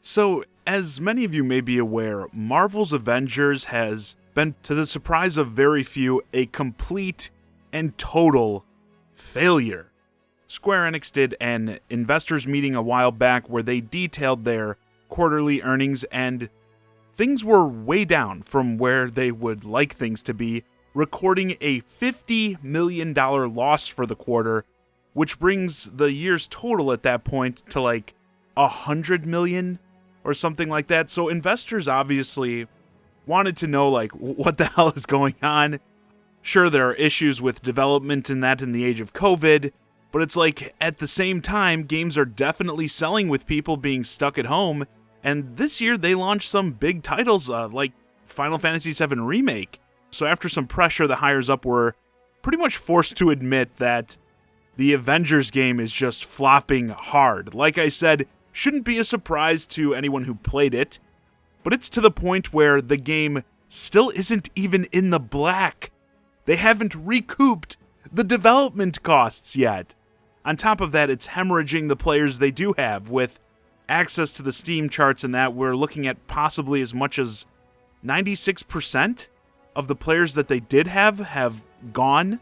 So, as many of you may be aware, Marvel's Avengers has been, to the surprise of very few, a complete and total failure. Square-Enix did an investors meeting a while back where they detailed their quarterly earnings, and things were way down from where they would like things to be, recording a $50 million loss for the quarter, which brings the year's total at that point to like $100 million or something like that. So investors obviously wanted to know, like, what the hell is going on? Sure, there are issues with development and that in the age of COVID, but it's like, at the same time, games are definitely selling with people being stuck at home, and this year they launched some big titles, like Final Fantasy VII Remake. So after some pressure, the higher up were pretty much forced to admit that the Avengers game is just flopping hard. Like I said, shouldn't be a surprise to anyone who played it, but it's to the point where the game still isn't even in the black. They haven't recouped the development costs yet. On top of that, it's hemorrhaging the players they do have. With access to the Steam charts and that, we're looking at possibly as much as 96% of the players that they did have gone.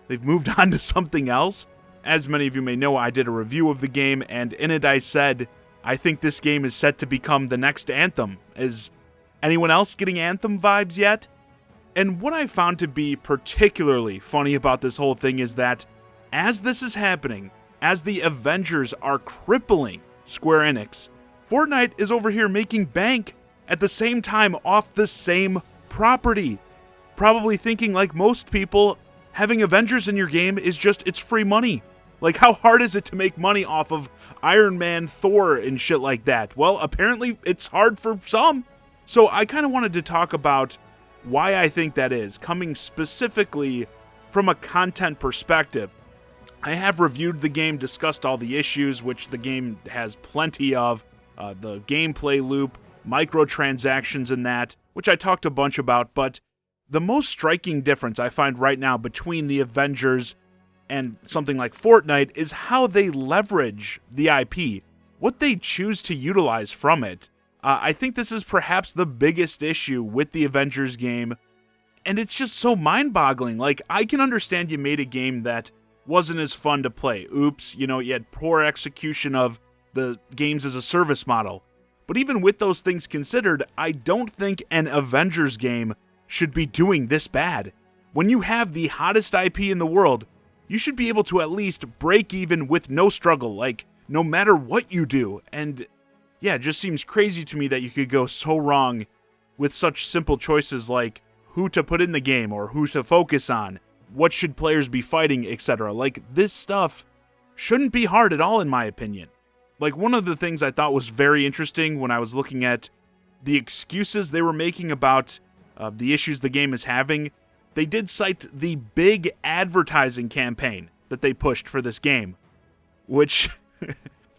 They've moved on to something else. As many of you may know, I did a review of the game, and in it I said, I think this game is set to become the next Anthem. Is anyone else getting Anthem vibes yet? And what I found to be particularly funny about this whole thing is that as this is happening, as the Avengers are crippling Square-Enix, Fortnite is over here making bank at the same time off the same property. Probably thinking, like most people, having Avengers in your game is just, it's free money. Like, how hard is it to make money off of Iron Man, Thor, and shit like that? Well, apparently it's hard for some. So I kind of wanted to talk about why I think that is, coming specifically from a content perspective. I have reviewed the game, discussed all the issues, which the game has plenty of, the gameplay loop, microtransactions and that, which I talked a bunch about, but the most striking difference I find right now between the Avengers and something like Fortnite is how they leverage the IP, what they choose to utilize from it. I think this is perhaps the biggest issue with the Avengers game, and it's just so mind-boggling. Like, I can understand you made a game that wasn't as fun to play. Oops, you had poor execution of the games as a service model. But even with those things considered, I don't think an Avengers game should be doing this bad. When you have the hottest IP in the world, you should be able to at least break even with no struggle, like, no matter what you do. And yeah, it just seems crazy to me that you could go so wrong with such simple choices like who to put in the game or who to focus on, what should players be fighting, etc. Like, this stuff shouldn't be hard at all, in my opinion. Like, one of the things I thought was very interesting when I was looking at the excuses they were making about the issues the game is having, they did cite the big advertising campaign that they pushed for this game, which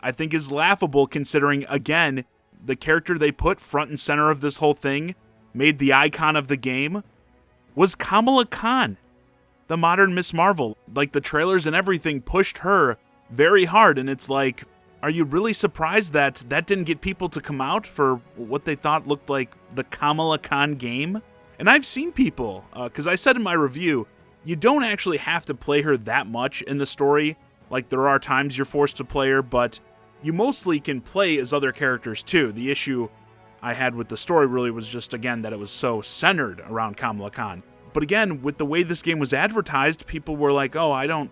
I think is laughable considering, again, the character they put front and center of this whole thing, made the icon of the game, was Kamala Khan, the modern Miss Marvel. Like, the trailers and everything pushed her very hard, and it's like, are you really surprised that that didn't get people to come out for what they thought looked like the Kamala Khan game? And I've seen people, because I said in my review, you don't actually have to play her that much in the story. Like, there are times you're forced to play her, but you mostly can play as other characters too. The issue I had with the story really was just, again, that it was so centered around Kamala Khan. But again, with the way this game was advertised, people were like, oh, I don't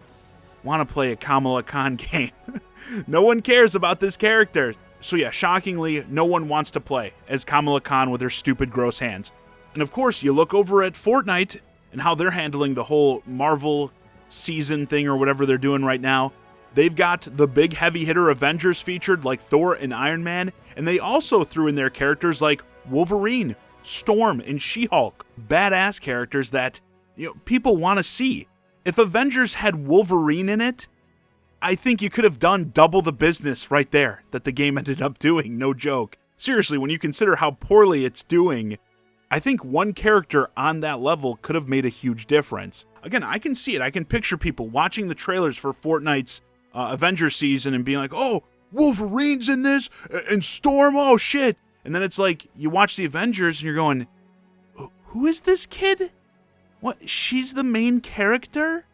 want to play a Kamala Khan game. No one cares about this character. So yeah, shockingly, no one wants to play as Kamala Khan with her stupid, gross hands. And of course, you look over at Fortnite and how they're handling the whole Marvel season thing or whatever they're doing right now. They've got the big heavy hitter Avengers featured like Thor and Iron Man, and they also threw in their characters like Wolverine, Storm, and She-Hulk. Badass characters that, people want to see. If Avengers had Wolverine in it, I think you could have done double the business right there that the game ended up doing, no joke. Seriously, when you consider how poorly it's doing, I think one character on that level could have made a huge difference. Again, I can see it. I can picture people watching the trailers for Fortnite's Avengers season and being like, oh, Wolverine's in this, and Storm, oh shit. And then it's like, you watch the Avengers and you're going, who is this kid? What, she's the main character?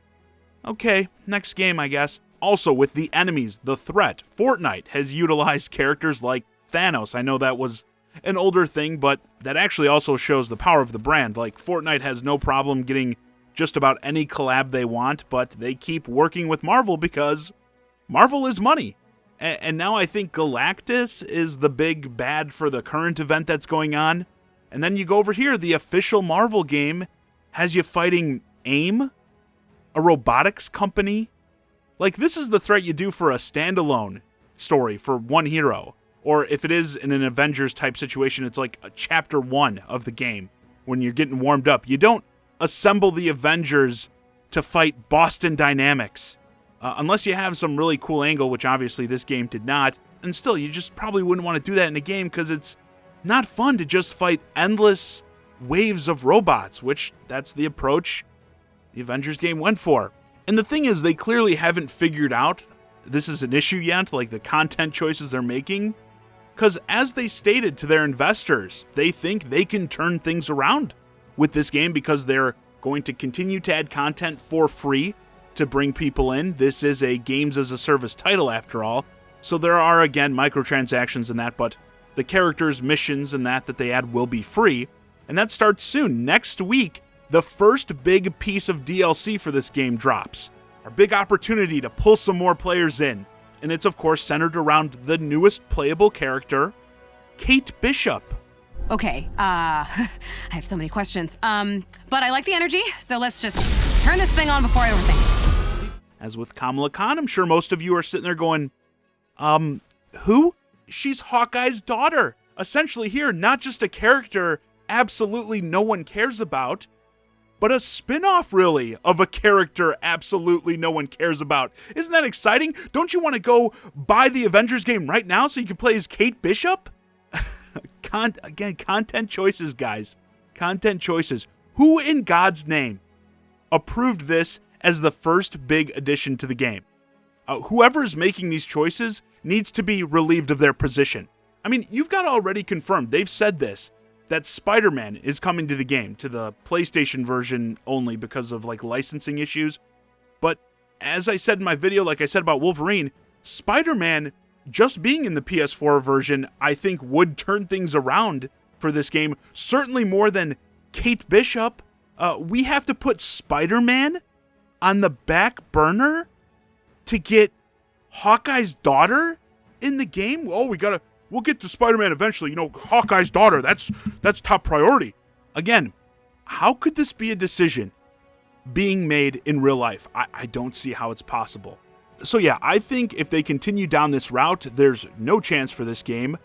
Okay, next game, I guess. Also, with the enemies, the threat, Fortnite has utilized characters like Thanos. I know that was an older thing, but that actually also shows the power of the brand. Like, Fortnite has no problem getting just about any collab they want, but they keep working with Marvel because Marvel is money. And now I think Galactus is the big bad for the current event that's going on. And then you go over here, the official Marvel game has you fighting AIM, a robotics company. Like, this is the threat you do for a standalone story for one hero. Or if it is in an Avengers type situation, it's like a chapter 1 of the game when you're getting warmed up. You don't assemble the Avengers to fight Boston Dynamics. Unless you have some really cool angle, which obviously this game did not. And still, you just probably wouldn't want to do that in a game because it's not fun to just fight endless waves of robots, which that's the approach the Avengers game went for. And the thing is, they clearly haven't figured out this is an issue yet, like the content choices they're making. Because as they stated to their investors, they think they can turn things around with this game because they're going to continue to add content for free to bring people in. This is a games as a service title after all. So there are, again, microtransactions in that, but the characters, missions, and that they add will be free. And that starts soon. Next week, the first big piece of DLC for this game drops. Our big opportunity to pull some more players in. And it's, of course, centered around the newest playable character, Kate Bishop. Okay, I have so many questions. But I like the energy, so let's just turn this thing on before I overthink. As with Kamala Khan, I'm sure most of you are sitting there going, who? She's Hawkeye's daughter. Essentially here, not just a character absolutely no one cares about, but a spin-off, really, of a character absolutely no one cares about. Isn't that exciting? Don't you want to go buy the Avengers game right now so you can play as Kate Bishop? Again, content choices, guys. Content choices. Who in God's name approved this as the first big addition to the game? Whoever is making these choices needs to be relieved of their position. I mean, you've got already confirmed, they've said this, that Spider-Man is coming to the game, to the PlayStation version only because of like licensing issues. But as I said in my video, like I said about Wolverine, Spider-Man just being in the PS4 version, I think would turn things around for this game, certainly more than Kate Bishop. We have to put Spider-Man on the back burner to get Hawkeye's daughter in the game. Oh, we'll get to Spider-Man eventually. You know, Hawkeye's daughter, that's top priority. Again, how could this be a decision being made in real life? I don't see how it's possible. So yeah, I think if they continue down this route, there's no chance for this game.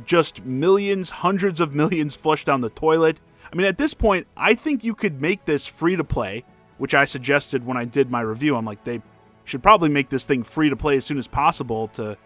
Just millions, hundreds of millions flushed down the toilet. I mean, at this point, I think you could make this free to play, which I suggested when I did my review. I'm like, they should probably make this thing free to play as soon as possible to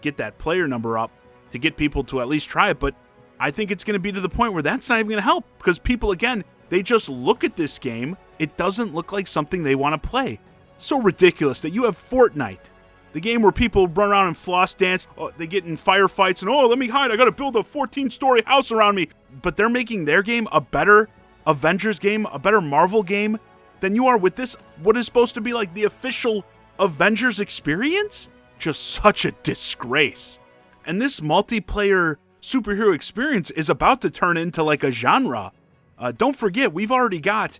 get that player number up, to get people to at least try it. But I think it's going to be to the point where that's not even going to help because people, again, they just look at this game. It doesn't look like something they want to play. So ridiculous that you have Fortnite, the game where people run around and floss dance, they get in firefights and, let me hide, I gotta build a 14-story house around me. But they're making their game a better Avengers game, a better Marvel game than you are with this, what is supposed to be like the official Avengers experience? Just such a disgrace. And this multiplayer superhero experience is about to turn into like a genre. Don't forget, we've already got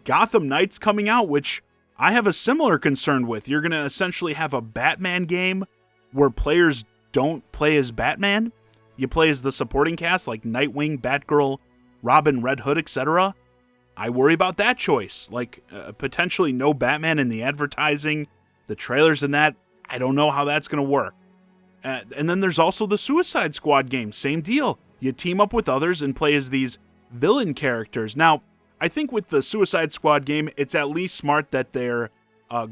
Gotham Knights coming out, which I have a similar concern with. You're going to essentially have a Batman game where players don't play as Batman. You play as the supporting cast like Nightwing, Batgirl, Robin, Red Hood, etc. I worry about that choice. Like potentially no Batman in the advertising, the trailers and that. I don't know how that's going to work. And then there's also the Suicide Squad game. Same deal. You team up with others and play as these villain characters. Now, I think with the Suicide Squad game, it's at least smart that they're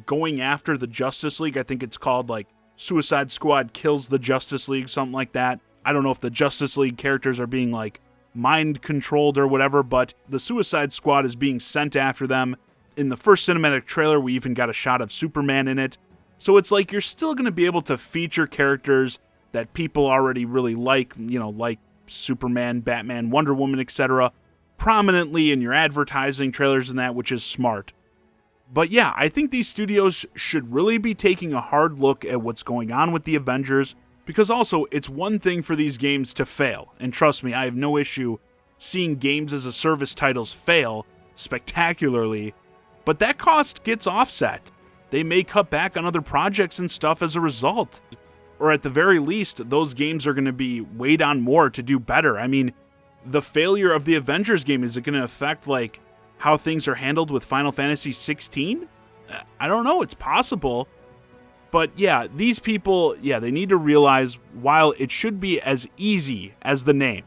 going after the Justice League. I think it's called like Suicide Squad Kills the Justice League, something like that. I don't know if the Justice League characters are being like mind controlled or whatever, but the Suicide Squad is being sent after them. In the first cinematic trailer, we even got a shot of Superman in it. So it's like you're still going to be able to feature characters that people already really like, like Superman, Batman, Wonder Woman, etc., prominently in your advertising, trailers, and that, which is smart. But yeah, I think these studios should really be taking a hard look at what's going on with the Avengers, because also, it's one thing for these games to fail, and trust me, I have no issue seeing games as a service titles fail spectacularly, but that cost gets offset. They may cut back on other projects and stuff as a result. Or at the very least, those games are going to be weighed on more to do better. I mean, the failure of the Avengers game, is it going to affect, like, how things are handled with Final Fantasy 16? I don't know, it's possible. But yeah, these people, they need to realize, while it should be as easy as the name,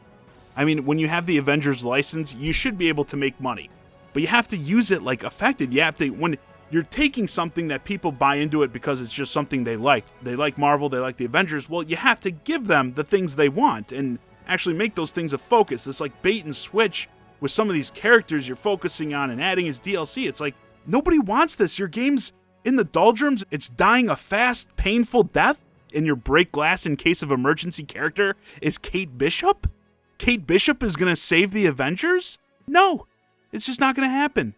I mean, when you have the Avengers license, you should be able to make money. But you have to use it like affected. You have to, when you're taking something that people buy into it because it's just something they like. They like Marvel, they like the Avengers. Well, you have to give them the things they want and actually make those things a focus. It's like bait and switch with some of these characters you're focusing on and adding as DLC. It's like, nobody wants this. Your game's in the doldrums. It's dying a fast, painful death. And your break glass in case of emergency character is Kate Bishop? Kate Bishop is going to save the Avengers? No, it's just not going to happen.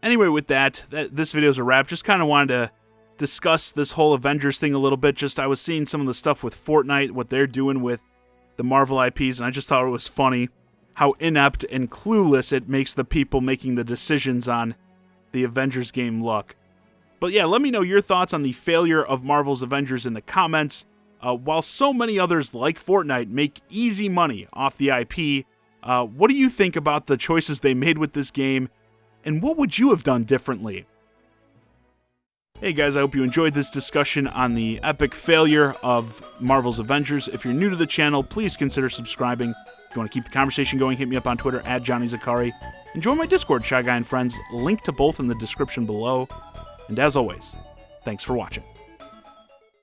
Anyway, with that, this video's a wrap. Just kind of wanted to discuss this whole Avengers thing a little bit. I was seeing some of the stuff with Fortnite, what they're doing with the Marvel IPs, and I just thought it was funny how inept and clueless it makes the people making the decisions on the Avengers game look. But yeah, let me know your thoughts on the failure of Marvel's Avengers in the comments. While so many others like Fortnite make easy money off the IP, what do you think about the choices they made with this game, and what would you have done differently? Hey guys, I hope you enjoyed this discussion on the epic failure of Marvel's Avengers. If you're new to the channel, please consider subscribing. If you want to keep the conversation going, hit me up on Twitter at JohnnyZakari. And join my Discord, ChiGuy and Friends, link to both in the description below. And as always, thanks for watching.